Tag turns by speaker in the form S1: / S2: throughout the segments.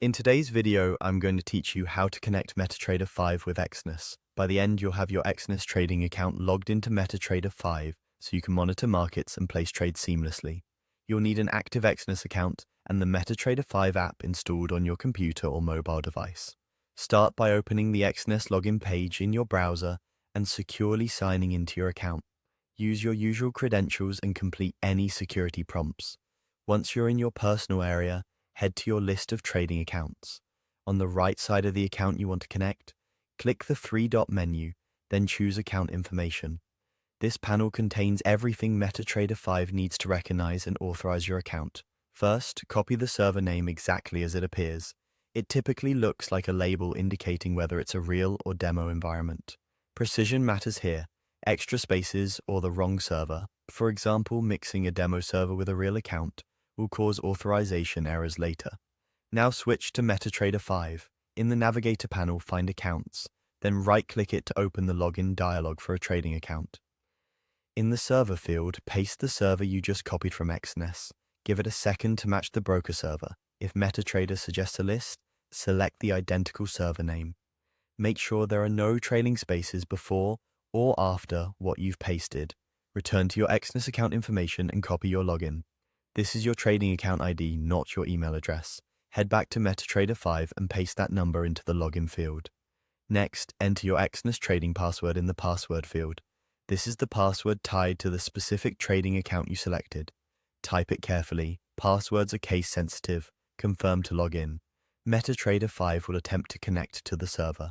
S1: In today's video, I'm going to teach you how to connect MetaTrader 5 with Exness. By the end, you'll have your Exness trading account logged into MetaTrader 5 so you can monitor markets and place trades seamlessly. You'll need an active Exness account and the MetaTrader 5 app installed on your computer or mobile device. Start by opening the Exness login page in your browser and securely signing into your account. Use your usual credentials and complete any security prompts. Once you're in your personal area, head to your list of trading accounts. On the right side of the account you want to connect, click the three-dot menu, then choose Account Information. This panel contains everything MetaTrader 5 needs to recognize and authorize your account. First, copy the server name exactly as it appears. It typically looks like a label indicating whether it's a real or demo environment. Precision matters here. Extra spaces or the wrong server, for example, mixing a demo server with a real account, will cause authorization errors later. Now switch to MetaTrader 5. In the Navigator panel, find Accounts, then right-click it to open the login dialog for a trading account. In the Server field, paste the server you just copied from Exness. Give it a second to match the broker server. If MetaTrader suggests a list, select the identical server name. Make sure there are no trailing spaces before or after what you've pasted. Return to your Exness account information and copy your login. This is your trading account ID, not your email address. Head back to MetaTrader 5 and paste that number into the login field. Next, enter your Exness trading password in the password field. This is the password tied to the specific trading account you selected. Type it carefully. Passwords are case sensitive. Confirm to log in. MetaTrader 5 will attempt to connect to the server.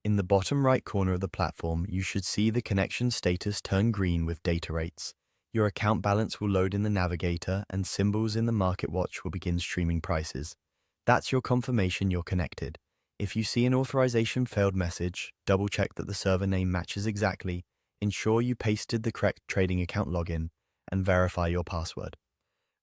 S1: In the bottom right corner of the platform, you should see the connection status turn green with data rates. Your account balance will load in the Navigator and symbols in the Market Watch will begin streaming prices. That's your confirmation you're connected. If you see an authorization failed message, double check that the server name matches exactly, ensure you pasted the correct trading account login, and verify your password.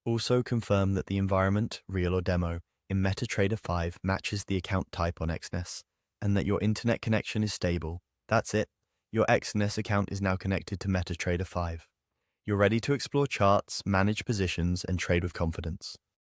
S1: Also confirm that the environment, real or demo, in MetaTrader 5 matches the account type on Exness, and that your internet connection is stable. That's it. Your Exness account is now connected to MetaTrader 5. You're ready to explore charts, manage positions, and trade with confidence.